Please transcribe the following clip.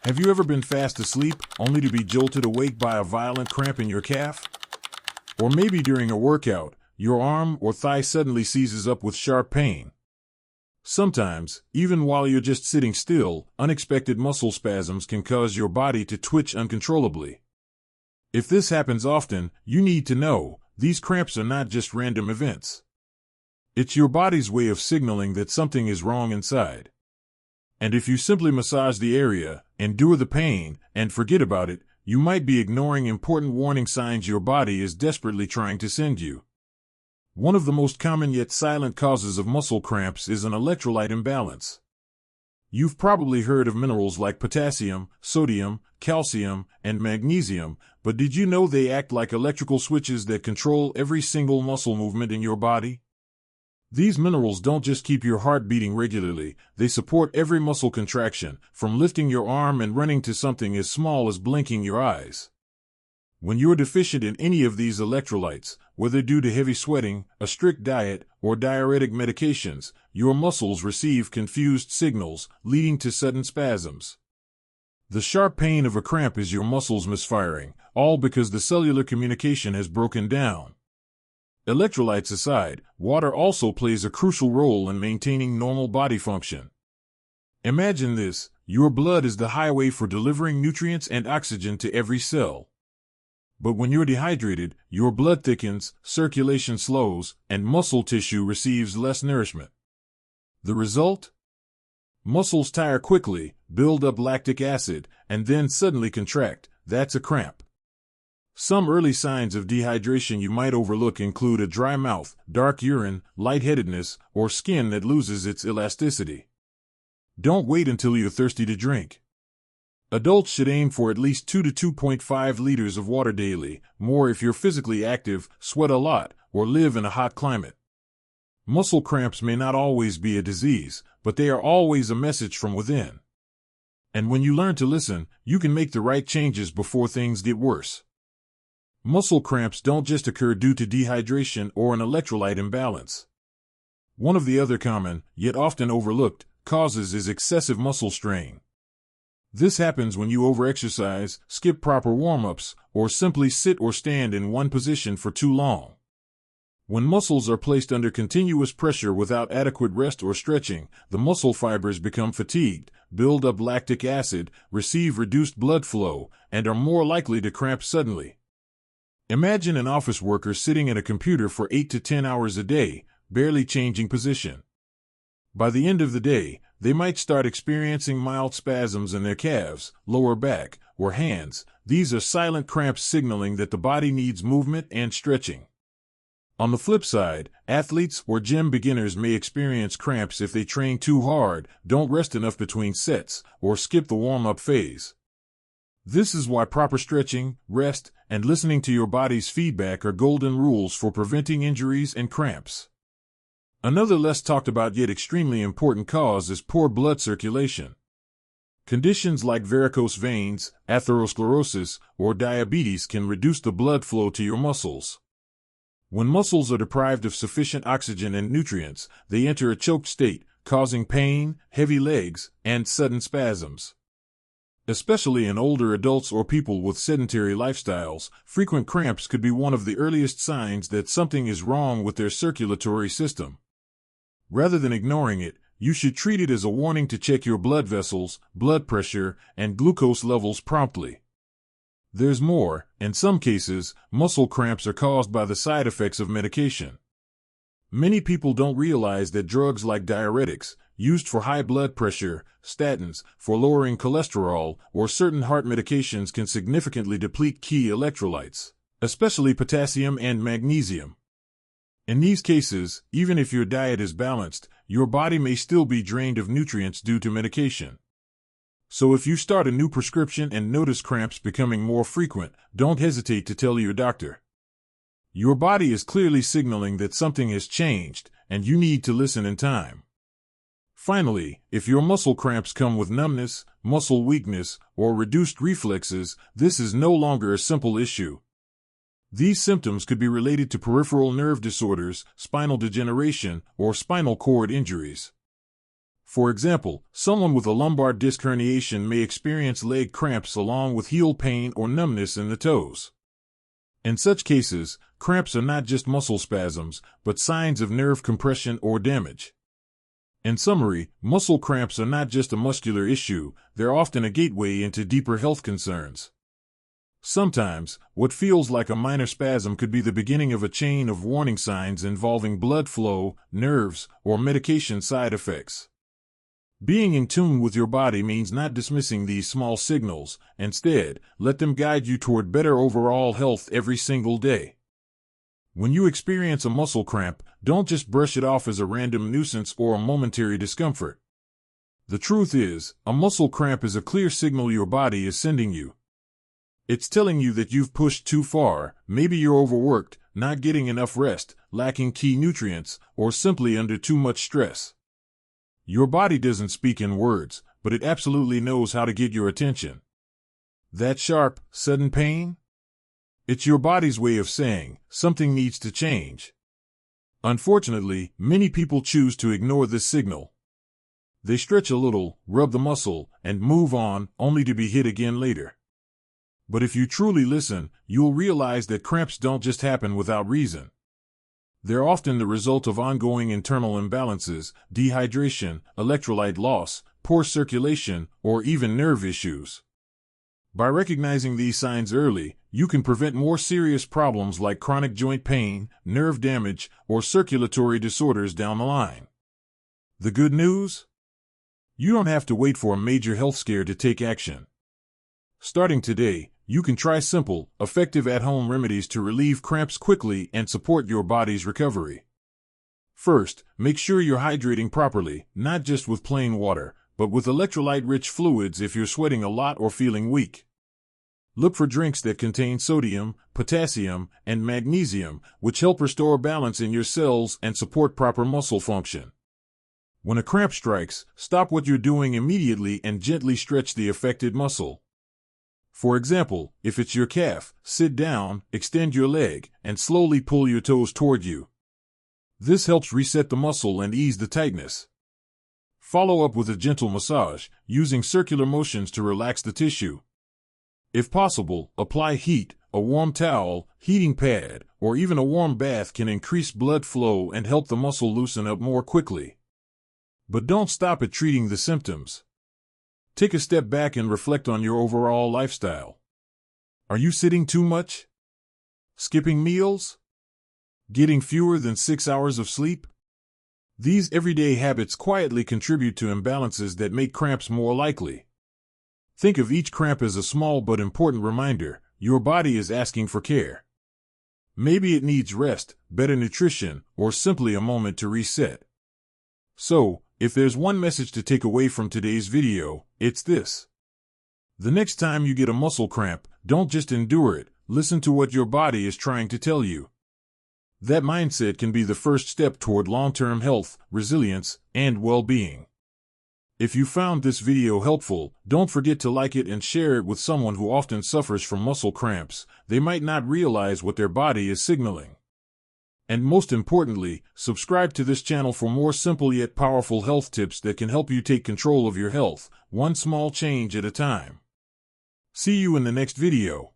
Have you ever been fast asleep only to be jolted awake by a violent cramp in your calf? Or maybe during a workout, your arm or thigh suddenly seizes up with sharp pain. Sometimes, even while you're just sitting still, unexpected muscle spasms can cause your body to twitch uncontrollably. If this happens often, you need to know, these cramps are not just random events. It's your body's way of signaling that something is wrong inside. And if you simply massage the area, endure the pain, and forget about it, you might be ignoring important warning signs your body is desperately trying to send you. One of the most common yet silent causes of muscle cramps is an electrolyte imbalance. You've probably heard of minerals like potassium, sodium, calcium, and magnesium, but did you know they act like electrical switches that control every single muscle movement in your body? These minerals don't just keep your heart beating regularly, they support every muscle contraction, from lifting your arm and running to something as small as blinking your eyes. When you're deficient in any of these electrolytes, whether due to heavy sweating, a strict diet, or diuretic medications, your muscles receive confused signals, leading to sudden spasms. The sharp pain of a cramp is your muscles misfiring, all because the cellular communication has broken down. Electrolytes aside, water also plays a crucial role in maintaining normal body function. Imagine this: your blood is the highway for delivering nutrients and oxygen to every cell. But when you're dehydrated, your blood thickens, circulation slows, and muscle tissue receives less nourishment. The result? Muscles tire quickly, build up lactic acid, and then suddenly contract. That's a cramp. Some early signs of dehydration you might overlook include a dry mouth, dark urine, lightheadedness, or skin that loses its elasticity. Don't wait until you're thirsty to drink. Adults should aim for at least 2 to 2.5 liters of water daily, more if you're physically active, sweat a lot, or live in a hot climate. Muscle cramps may not always be a disease, but they are always a message from within. And when you learn to listen, you can make the right changes before things get worse. Muscle cramps don't just occur due to dehydration or an electrolyte imbalance. One of the other common, yet often overlooked, causes is excessive muscle strain. This happens when you overexercise, skip proper warm-ups, or simply sit or stand in one position for too long. When muscles are placed under continuous pressure without adequate rest or stretching, the muscle fibers become fatigued, build up lactic acid, receive reduced blood flow, and are more likely to cramp suddenly. Imagine an office worker sitting at a computer for 8 to 10 hours a day, barely changing position. By the end of the day, they might start experiencing mild spasms in their calves, lower back, or hands. These are silent cramps signaling that the body needs movement and stretching. On the flip side, athletes or gym beginners may experience cramps if they train too hard, don't rest enough between sets, or skip the warm-up phase. This is why proper stretching, rest, and listening to your body's feedback are golden rules for preventing injuries and cramps. Another less talked about yet extremely important cause is poor blood circulation. Conditions like varicose veins, atherosclerosis, or diabetes can reduce the blood flow to your muscles. When muscles are deprived of sufficient oxygen and nutrients, they enter a choked state, causing pain, heavy legs, and sudden spasms. Especially in older adults or people with sedentary lifestyles, frequent cramps could be one of the earliest signs that something is wrong with their circulatory system. Rather than ignoring it, you should treat it as a warning to check your blood vessels, blood pressure, and glucose levels promptly. There's more. In some cases, muscle cramps are caused by the side effects of medication. Many people don't realize that drugs like diuretics, used for high blood pressure, statins, for lowering cholesterol, or certain heart medications can significantly deplete key electrolytes, especially potassium and magnesium. In these cases, even if your diet is balanced, your body may still be drained of nutrients due to medication. So if you start a new prescription and notice cramps becoming more frequent, don't hesitate to tell your doctor. Your body is clearly signaling that something has changed, and you need to listen in time. Finally, if your muscle cramps come with numbness, muscle weakness, or reduced reflexes, this is no longer a simple issue. These symptoms could be related to peripheral nerve disorders, spinal degeneration, or spinal cord injuries. For example, someone with a lumbar disc herniation may experience leg cramps along with heel pain or numbness in the toes. In such cases, cramps are not just muscle spasms, but signs of nerve compression or damage. In summary, muscle cramps are not just a muscular issue, they're often a gateway into deeper health concerns. Sometimes, what feels like a minor spasm could be the beginning of a chain of warning signs involving blood flow, nerves, or medication side effects. Being in tune with your body means not dismissing these small signals. Instead, let them guide you toward better overall health every single day. When you experience a muscle cramp, don't just brush it off as a random nuisance or a momentary discomfort. The truth is, a muscle cramp is a clear signal your body is sending you. It's telling you that you've pushed too far, maybe you're overworked, not getting enough rest, lacking key nutrients, or simply under too much stress. Your body doesn't speak in words, but it absolutely knows how to get your attention. That sharp, sudden pain? It's your body's way of saying, something needs to change. Unfortunately, many people choose to ignore this signal. They stretch a little, rub the muscle, and move on, only to be hit again later. But if you truly listen, you'll realize that cramps don't just happen without reason. They're often the result of ongoing internal imbalances, dehydration, electrolyte loss, poor circulation, or even nerve issues. By recognizing these signs early, you can prevent more serious problems like chronic joint pain, nerve damage, or circulatory disorders down the line. The good news? You don't have to wait for a major health scare to take action. Starting today, you can try simple, effective at-home remedies to relieve cramps quickly and support your body's recovery. First, make sure you're hydrating properly, not just with plain water, but with electrolyte-rich fluids if you're sweating a lot or feeling weak. Look for drinks that contain sodium, potassium, and magnesium, which help restore balance in your cells and support proper muscle function. When a cramp strikes, stop what you're doing immediately and gently stretch the affected muscle. For example, if it's your calf, sit down, extend your leg, and slowly pull your toes toward you. This helps reset the muscle and ease the tightness. Follow up with a gentle massage, using circular motions to relax the tissue. If possible, apply heat. A warm towel, heating pad, or even a warm bath can increase blood flow and help the muscle loosen up more quickly. But don't stop at treating the symptoms. Take a step back and reflect on your overall lifestyle. Are you sitting too much? Skipping meals? Getting fewer than 6 hours of sleep? These everyday habits quietly contribute to imbalances that make cramps more likely. Think of each cramp as a small but important reminder: your body is asking for care. Maybe it needs rest, better nutrition, or simply a moment to reset. So, if there's one message to take away from today's video, it's this. The next time you get a muscle cramp, don't just endure it, listen to what your body is trying to tell you. That mindset can be the first step toward long-term health, resilience, and well-being. If you found this video helpful, don't forget to like it and share it with someone who often suffers from muscle cramps. They might not realize what their body is signaling. And most importantly, subscribe to this channel for more simple yet powerful health tips that can help you take control of your health, one small change at a time. See you in the next video.